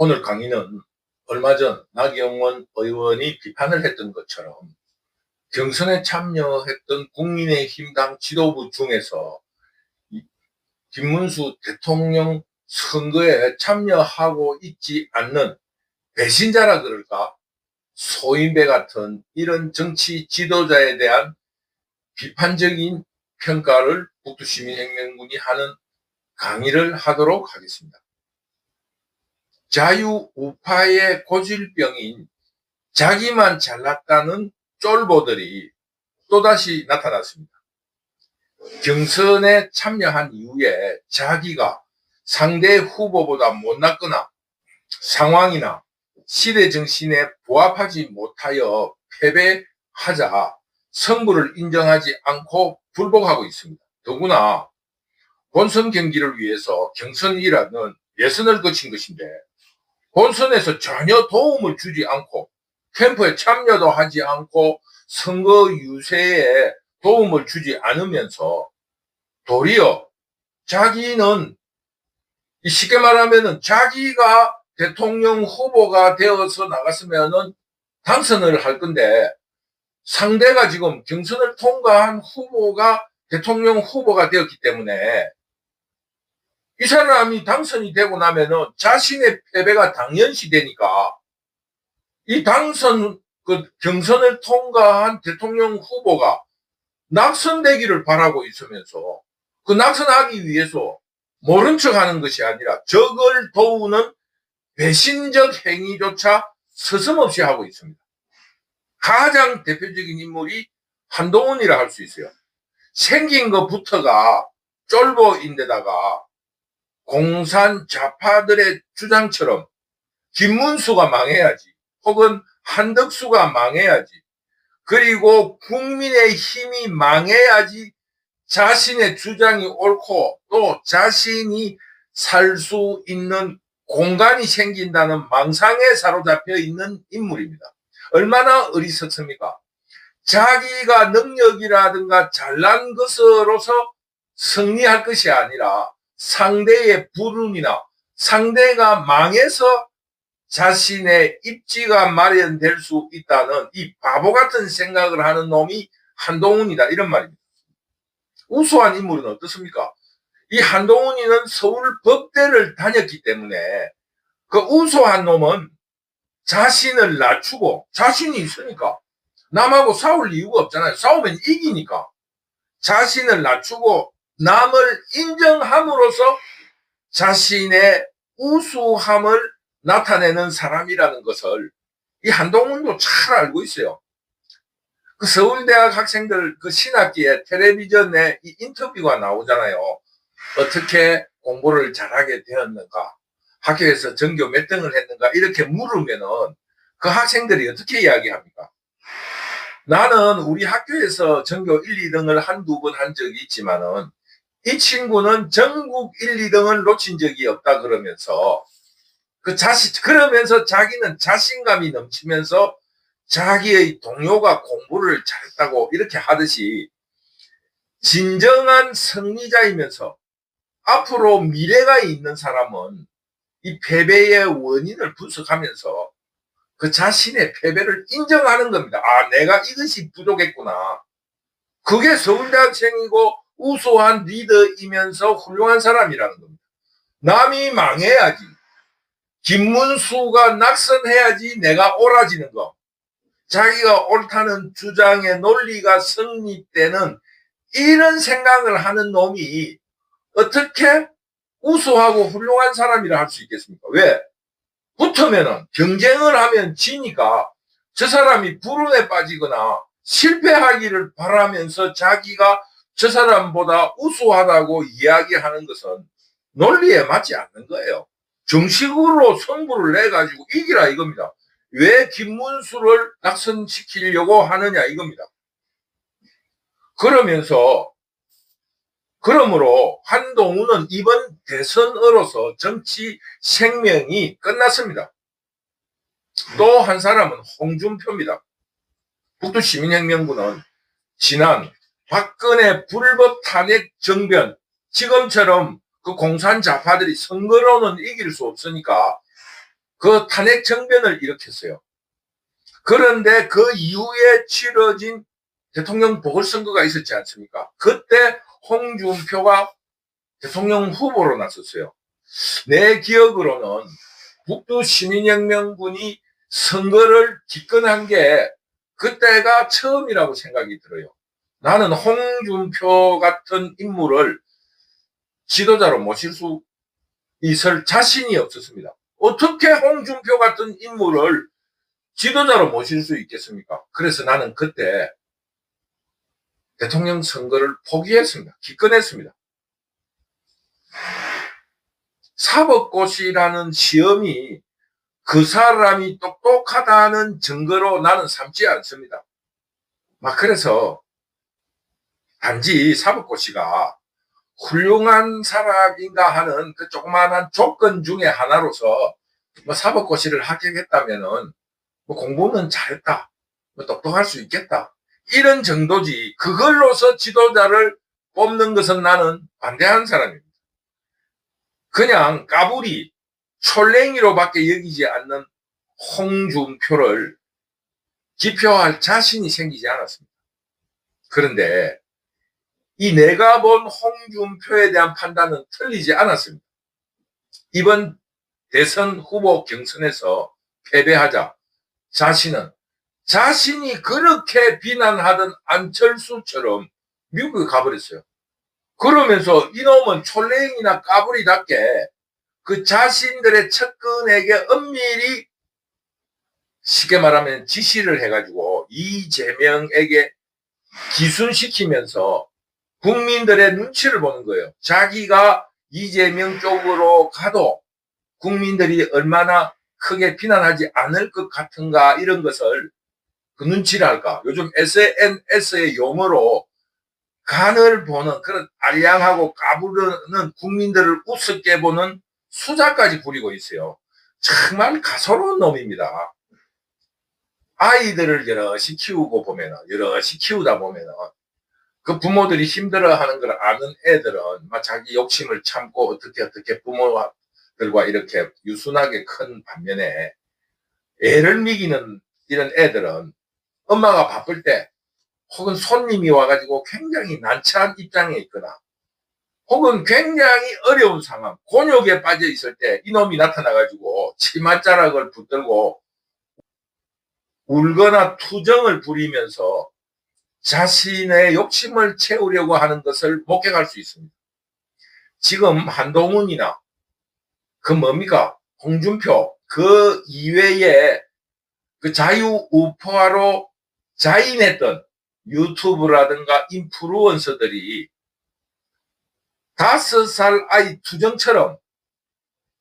오늘 강의는 얼마 전 나경원 의원이 비판을 했던 것처럼 경선에 참여했던 국민의힘 당 지도부 중에서 김문수 대통령 선거에 참여하고 있지 않는 배신자라 그럴까? 소인배 같은 이런 정치 지도자에 대한 비판적인 평가를 북두시민혁명군이 하는 강의를 하도록 하겠습니다. 자유우파의 고질병인 자기만 잘났다는 쫄보들이 또다시 나타났습니다. 경선에 참여한 이후에 자기가 상대 후보보다 못났거나 상황이나 시대 정신에 부합하지 못하여 패배하자 승부를 인정하지 않고 불복하고 있습니다. 더구나 본선 경기를 위해서 경선이라는 예선을 거친 것인데 본선에서 전혀 도움을 주지 않고 캠프에 참여도 하지 않고 선거 유세에 도움을 주지 않으면서 도리어 자기는 쉽게 말하면은 자기가 대통령 후보가 되어서 나갔으면은 당선을 할 건데 상대가 지금 경선을 통과한 후보가 대통령 후보가 되었기 때문에 이 사람이 당선이 되고 나면은 자신의 패배가 당연시 되니까 이 경선을 통과한 대통령 후보가 낙선되기를 바라고 있으면서 그 낙선하기 위해서 모른 척 하는 것이 아니라 적을 도우는 배신적 행위조차 서슴없이 하고 있습니다. 가장 대표적인 인물이 한동훈이라 할 수 있어요. 생긴 것부터가 쫄보인데다가 공산 좌파들의 주장처럼 김문수가 망해야지 혹은 한덕수가 망해야지 그리고 국민의 힘이 망해야지 자신의 주장이 옳고 또 자신이 살 수 있는 공간이 생긴다는 망상에 사로잡혀 있는 인물입니다. 얼마나 어리석습니까? 자기가 능력이라든가 잘난 것으로서 승리할 것이 아니라 상대의 불운이나 상대가 망해서 자신의 입지가 마련될 수 있다는 이 바보 같은 생각을 하는 놈이 한동훈이다 이런 말입니다. 우수한 인물은 어떻습니까? 이 한동훈이는 서울 법대를 다녔기 때문에 그 우수한 놈은 자신을 낮추고 자신이 있으니까 남하고 싸울 이유가 없잖아요. 싸우면 이기니까 자신을 낮추고 남을 인정함으로써 자신의 우수함을 나타내는 사람이라는 것을 이 한동훈도 잘 알고 있어요. 그 서울대학 학생들 그 신학기에 텔레비전에 이 인터뷰가 나오잖아요. 어떻게 공부를 잘하게 되었는가? 학교에서 전교 몇 등을 했는가? 이렇게 물으면은 그 학생들이 어떻게 이야기합니까? 나는 우리 학교에서 전교 1, 2등을 한두 번 한 적이 있지만은 이 친구는 전국 1, 2등을 놓친 적이 없다 그러면서 그러면서 자기는 자신감이 넘치면서 자기의 동료가 공부를 잘했다고 이렇게 하듯이 진정한 승리자이면서 앞으로 미래가 있는 사람은 이 패배의 원인을 분석하면서 그 자신의 패배를 인정하는 겁니다. 아, 내가 이것이 부족했구나. 그게 서울대학생이고 우수한 리더이면서 훌륭한 사람이라는 겁니다. 남이 망해야지. 김문수가 낙선해야지 내가 옳아지는 거. 자기가 옳다는 주장의 논리가 성립되는 이런 생각을 하는 놈이 어떻게 우수하고 훌륭한 사람이라 할 수 있겠습니까? 왜? 붙으면은 경쟁을 하면 지니까 저 사람이 불운에 빠지거나 실패하기를 바라면서 자기가 저 사람보다 우수하다고 이야기하는 것은 논리에 맞지 않는 거예요. 정식으로 승부를 내가지고 이기라 이겁니다. 왜 김문수를 낙선시키려고 하느냐 이겁니다. 그러므로 한동훈은 이번 대선으로서 정치 생명이 끝났습니다. 또 한 사람은 홍준표입니다. 북두시민혁명군은 지난 박근혜 불법 탄핵 정변 지금처럼 그 공산 좌파들이 선거로는 이길 수 없으니까 그 탄핵 정변을 일으켰어요. 그런데 그 이후에 치러진 대통령 보궐선거가 있었지 않습니까? 그때 홍준표가 대통령 후보로 나섰어요. 내 기억으로는 북두 시민혁명군이 선거를 집권한 게 그때가 처음이라고 생각이 들어요. 나는 홍준표 같은 인물을 지도자로 모실 수 있을 자신이 없었습니다. 어떻게 홍준표 같은 인물을 지도자로 모실 수 있겠습니까? 그래서 나는 그때 대통령 선거를 포기했습니다. 기권했습니다. 사법고시라는 시험이 그 사람이 똑똑하다는 증거로 나는 삼지 않습니다. 그래서 단지 사법고시가 훌륭한 사람인가 하는 그 조그마한 조건 중에 하나로서 사법고시를 합격했다면은 공부는 잘했다, 똑똑할 수 있겠다, 이런 정도지 그걸로서 지도자를 뽑는 것은 나는 반대하는 사람입니다. 그냥 까불이 촐랭이로밖에 여기지 않는 홍준표를 기표할 자신이 생기지 않았습니다. 그런데 이 내가 본 홍준표에 대한 판단은 틀리지 않았습니다. 이번 대선 후보 경선에서 패배하자 자신이 그렇게 비난하던 안철수처럼 미국에 가버렸어요. 그러면서 이놈은 촐랭이나 까불이답게 그 자신들의 측근에게 엄밀히 쉽게 말하면 지시를 해가지고 이재명에게 기순시키면서 국민들의 눈치를 보는 거예요. 자기가 이재명 쪽으로 가도 국민들이 얼마나 크게 비난하지 않을 것 같은가, 이런 것을 그 눈치를 할까. 요즘 SNS의 용어로 간을 보는 그런 알량하고 까부르는 국민들을 우습게 보는 수작까지 부리고 있어요. 정말 가소로운 놈입니다. 아이들을 여럿이 키우다 보면은 그 부모들이 힘들어하는 걸 아는 애들은 자기 욕심을 참고 어떻게 부모들과 이렇게 유순하게 큰 반면에, 애를 먹이는 이런 애들은 엄마가 바쁠 때 혹은 손님이 와가지고 굉장히 난처한 입장에 있거나 혹은 굉장히 어려운 상황, 곤욕에 빠져 있을 때 이놈이 나타나가지고 치맛자락을 붙들고 울거나 투정을 부리면서 자신의 욕심을 채우려고 하는 것을 목격할 수 있습니다. 지금 한동훈이나 홍준표 그 이외에 그 자유우파로 자인했던 유튜브라든가 인플루언서들이 5살 아이 투정처럼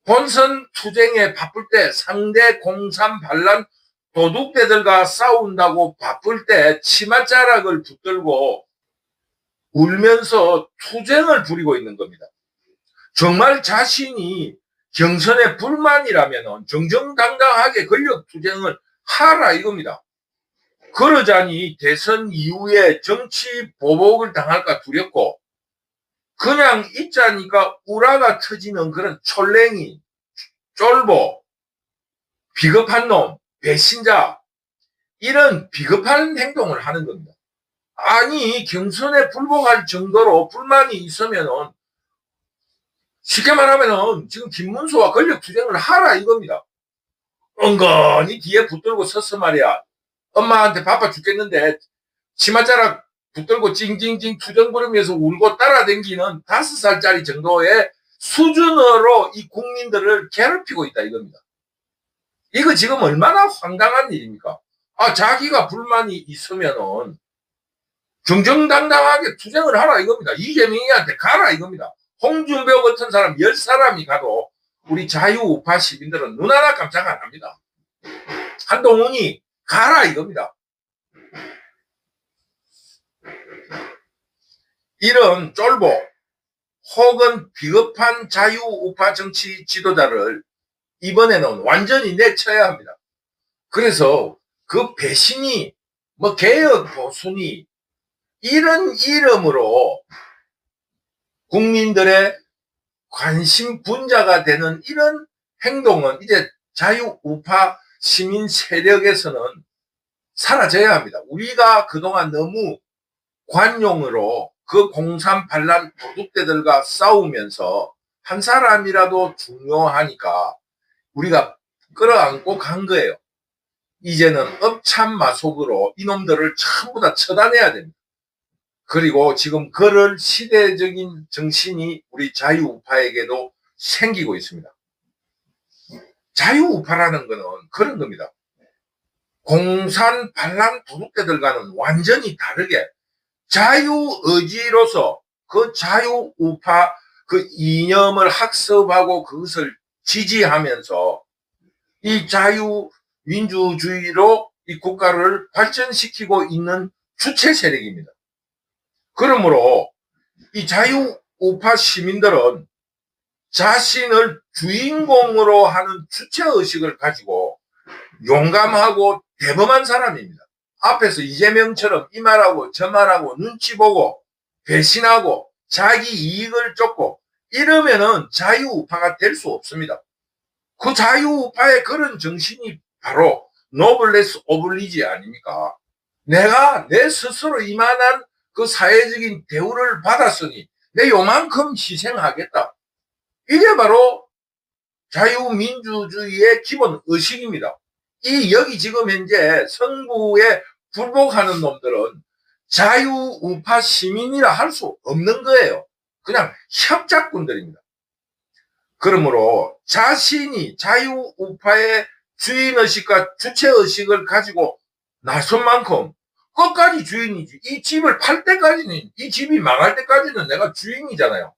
본선 투쟁에 바쁠 때 상대 공산 반란 도둑대들과 싸운다고 바쁠 때 치맛자락을 붙들고 울면서 투쟁을 부리고 있는 겁니다. 정말 자신이 경선에 불만이라면 정정당당하게 권력 투쟁을 하라 이겁니다. 그러자니 대선 이후에 정치 보복을 당할까 두렵고 그냥 있자니까 우라가 터지는 그런 촐랭이, 쫄보, 비겁한 놈, 배신자, 이런 비겁한 행동을 하는 겁니다. 아니, 경선에 불복할 정도로 불만이 있으면은 쉽게 말하면은 지금 김문수와 권력 투쟁을 하라 이겁니다. 은근히 뒤에 붙들고 서서 말이야. 엄마한테 바빠 죽겠는데 치맛자락 붙들고 징징징 투정 부르면서 울고 따라다니는 5살짜리 정도의 수준으로 이 국민들을 괴롭히고 있다 이겁니다. 이거 지금 얼마나 황당한 일입니까? 자기가 불만이 있으면은 정정당당하게 투쟁을 하라 이겁니다. 이재명이한테 가라 이겁니다. 홍준표 같은 사람 10사람이 가도 우리 자유우파 시민들은 눈 하나 깜짝 안 합니다. 한동훈이 가라 이겁니다. 이런 쫄보 혹은 비겁한 자유우파 정치 지도자를 이번에는 완전히 내쳐야 합니다. 그래서 그 배신이 개혁 보수니 이런 이름으로 국민들의 관심 분자가 되는 이런 행동은 이제 자유우파 시민 세력에서는 사라져야 합니다. 우리가 그동안 너무 관용으로 그 공산 반란 도둑대들과 싸우면서 한 사람이라도 중요하니까 우리가 끌어안고 간 거예요. 이제는 업참마속으로 이놈들을 전부 다 처단해야 됩니다. 그리고 지금 그럴 시대적인 정신이 우리 자유우파에게도 생기고 있습니다. 자유우파라는 거는 그런 겁니다. 공산 반란 도둑대들과는 완전히 다르게 자유의지로서 그 자유우파 그 이념을 학습하고 그것을 지지하면서 이 자유민주주의로 이 국가를 발전시키고 있는 주체 세력입니다. 그러므로 이 자유우파 시민들은 자신을 주인공으로 하는 주체의식을 가지고 용감하고 대범한 사람입니다. 앞에서 이재명처럼 이 말하고 저 말하고 눈치 보고 배신하고 자기 이익을 쫓고 이러면은 자유우파가 될 수 없습니다. 그 자유우파의 그런 정신이 바로 노블레스 오블리지 아닙니까? 내가 내 스스로 이만한 그 사회적인 대우를 받았으니 내 요만큼 희생하겠다. 이게 바로 자유민주주의의 기본 의식입니다. 여기 지금 현재 선구에 불복하는 놈들은 자유우파 시민이라 할 수 없는 거예요. 그냥 협작꾼들입니다. 그러므로 자신이 자유우파의 주인의식과 주체의식을 가지고 나선 만큼 끝까지 주인이지. 이 집을 팔 때까지는, 이 집이 망할 때까지는 내가 주인이잖아요.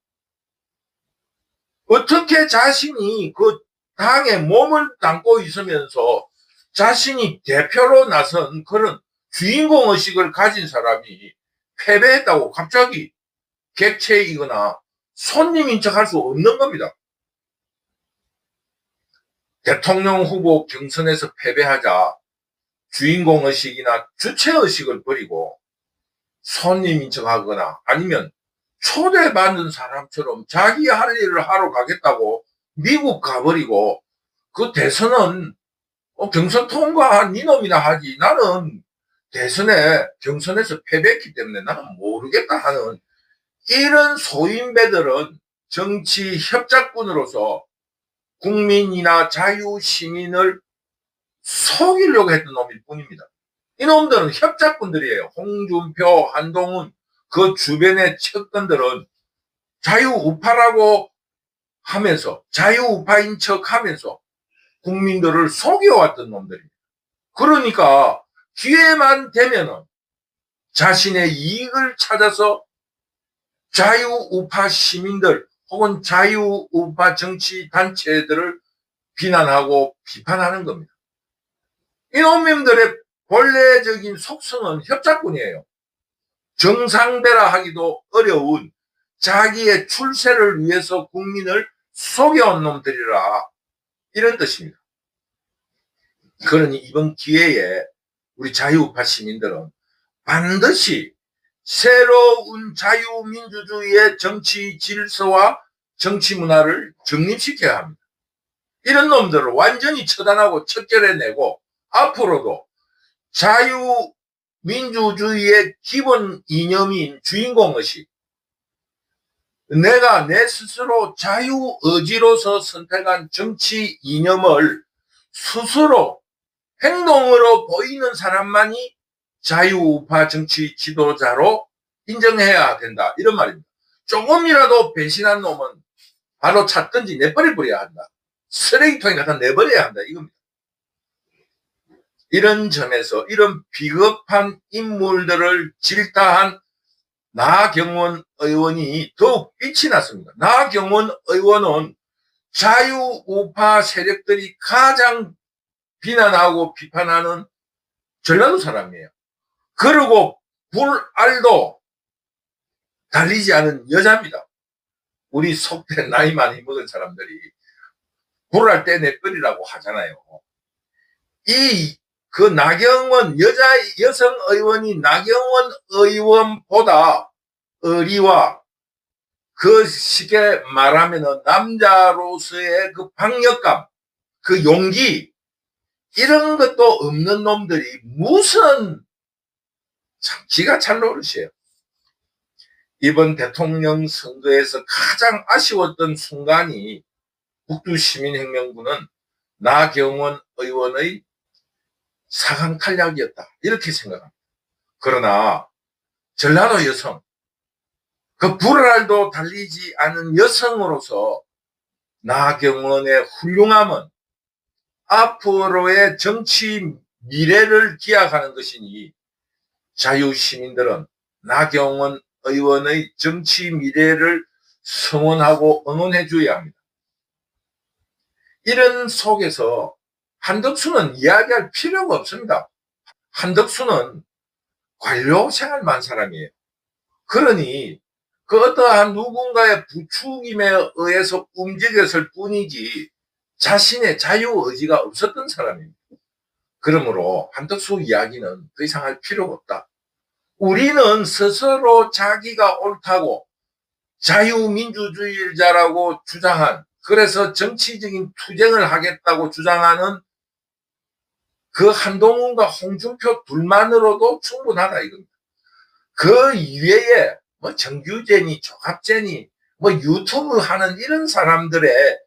어떻게 자신이 그 당에 몸을 담고 있으면서 자신이 대표로 나선 그런 주인공의식을 가진 사람이 패배했다고 갑자기 객체이거나 손님인 척 할 수 없는 겁니다. 대통령 후보 경선에서 패배하자 주인공의식이나 주체의식을 버리고 손님인 척 하거나 아니면 초대받는 사람처럼 자기 할 일을 하러 가겠다고 미국 가버리고 그 대선은 경선 통과한 이놈이나 하지 나는 대선에 경선에서 패배했기 때문에 나는 모르겠다 하는 이런 소인배들은 정치 협작꾼으로서 국민이나 자유시민을 속이려고 했던 놈일 뿐입니다. 이놈들은 협작꾼들이에요. 홍준표, 한동훈 그 주변의 측근들은 자유우파라고 하면서 자유우파인 척 하면서 국민들을 속여왔던 놈들입니다. 그러니까 기회만 되면은 자신의 이익을 찾아서 자유우파 시민들 혹은 자유우파 정치 단체들을 비난하고 비판하는 겁니다. 이놈들의 본래적인 속성은 협작꾼이에요. 정상배라 하기도 어려운 자기의 출세를 위해서 국민을 속여온 놈들이라 이런 뜻입니다. 그러니 이번 기회에 우리 자유우파 시민들은 반드시 새로운 자유민주주의의 정치 질서와 정치 문화를 정립시켜야 합니다. 이런 놈들을 완전히 처단하고 척결해내고 앞으로도 자유민주주의의 기본 이념인 주인공의식, 내가 내 스스로 자유의지로서 선택한 정치 이념을 스스로 행동으로 보이는 사람만이 자유우파 정치 지도자로 인정해야 된다. 이런 말입니다. 조금이라도 배신한 놈은 바로 찾든지 내버려버려야 한다. 쓰레기통에 갖다 내버려야 한다. 이겁니다. 이런 점에서 이런 비겁한 인물들을 질타한 나경원 의원이 더욱 빛이 났습니다. 나경원 의원은 자유우파 세력들이 가장 비난하고 비판하는 전라도 사람이에요. 그리고 불알도 달리지 않은 여자입니다. 우리 속된 나이 많이 먹은 사람들이 불알 떼내버리라고 하잖아요. 그 나경원 여성 의원이 나경원 의원보다 의리와 그 쉽게 말하면은 남자로서의 그 박력감, 그 용기, 이런 것도 없는 놈들이 무슨 참 기가 찰 노릇이에요. 이번 대통령 선거에서 가장 아쉬웠던 순간이 북두시민혁명군은 나경원 의원의 사강 탈락이었다, 이렇게 생각합니다. 그러나 전라도 여성, 그 불알도 달리지 않은 여성으로서 나경원의 훌륭함은 앞으로의 정치 미래를 기약하는 것이니 자유시민들은 나경원 의원의 정치 미래를 성원하고 응원해 줘야 합니다. 이런 속에서 한덕수는 이야기할 필요가 없습니다. 한덕수는 관료 생활만 사람이에요. 그러니 그 어떠한 누군가의 부추김에 의해서 움직였을 뿐이지 자신의 자유의지가 없었던 사람입니다. 그러므로 한덕수 이야기는 더 이상 할 필요가 없다. 우리는 스스로 자기가 옳다고 자유민주주의자라고 주장한, 그래서 정치적인 투쟁을 하겠다고 주장하는 그 한동훈과 홍준표 둘만으로도 충분하다 이겁니다. 그 이외에 뭐 정규제니 조갑제니 뭐 유튜브 하는 이런 사람들의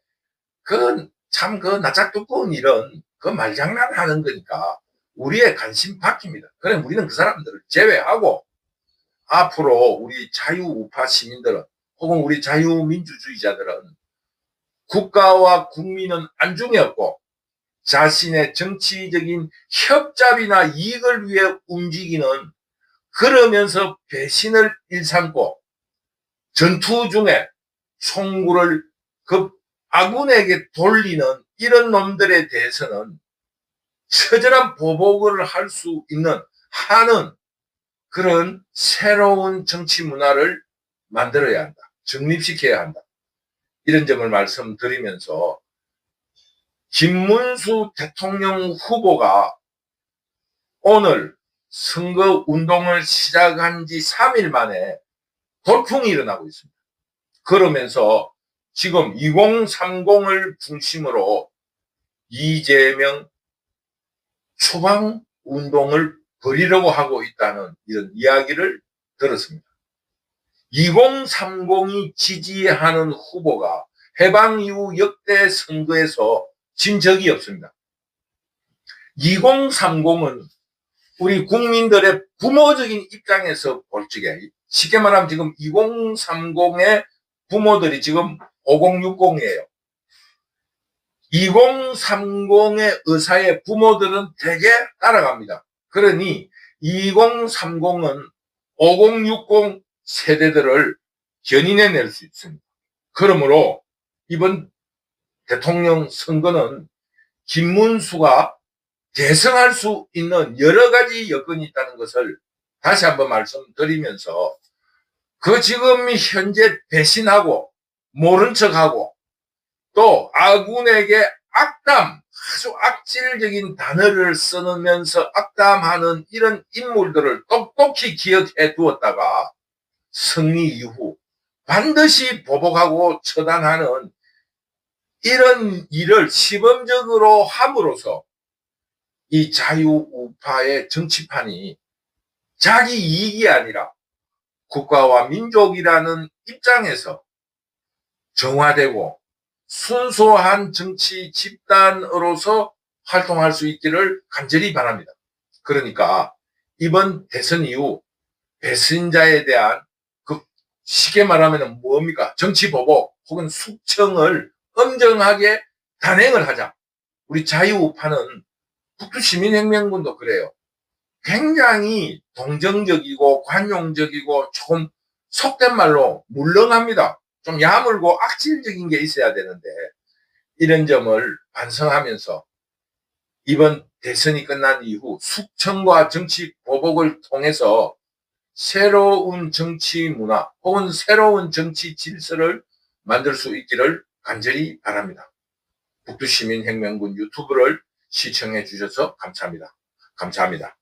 그 참 그 낯짝 두꺼운 일은 그 말장난 하는 거니까 우리의 관심 바뀝니다. 그래 우리는 그 사람들을 제외하고 앞으로 우리 자유우파 시민들은 혹은 우리 자유민주주의자들은 국가와 국민은 안중에 없고 자신의 정치적인 협잡이나 이익을 위해 움직이는, 그러면서 배신을 일삼고 전투 중에 총구를 그 아군에게 돌리는 이런 놈들에 대해서는 처절한 보복을 할 수 있는 하는 그런 새로운 정치 문화를 만들어야 한다. 정립시켜야 한다. 이런 점을 말씀드리면서 김문수 대통령 후보가 오늘 선거 운동을 시작한 지 3일 만에 돌풍이 일어나고 있습니다. 그러면서 지금 2030을 중심으로 이재명 추방 운동을 벌이려고 하고 있다는 이런 이야기를 들었습니다. 2030이 지지하는 후보가 해방 이후 역대 선거에서 진 적이 없습니다. 2030은 우리 국민들의 부모적인 입장에서 볼 적에, 쉽게 말하면 지금 2030의 부모들이 지금 5060이에요. 2030의 의사의 부모들은 대개 따라갑니다. 그러니 2030은 5060 세대들을 견인해낼 수 있습니다. 그러므로 이번 대통령 선거는 김문수가 대승할 수 있는 여러 가지 여건이 있다는 것을 다시 한번 말씀드리면서, 그 지금 현재 배신하고 모른 척하고 또 아군에게 악담, 아주 악질적인 단어를 쓰면서 악담하는 이런 인물들을 똑똑히 기억해 두었다가 승리 이후 반드시 보복하고 처단하는 이런 일을 시범적으로 함으로써 이 자유우파의 정치판이 자기 이익이 아니라 국가와 민족이라는 입장에서 정화되고 순수한 정치 집단으로서 활동할 수 있기를 간절히 바랍니다. 그러니까 이번 대선 이후 배신자에 대한 그 쉽게 말하면 뭡니까? 정치 보복 혹은 숙청을 엄정하게 단행을 하자. 우리 자유우파는 북두시민혁명군도 그래요. 굉장히 동정적이고 관용적이고 조금 속된 말로 물렁합니다. 좀 야물고 악질적인 게 있어야 되는데 이런 점을 반성하면서 이번 대선이 끝난 이후 숙청과 정치 보복을 통해서 새로운 정치 문화 혹은 새로운 정치 질서를 만들 수 있기를 간절히 바랍니다. 북두시민혁명군 유튜브를 시청해 주셔서 감사합니다. 감사합니다.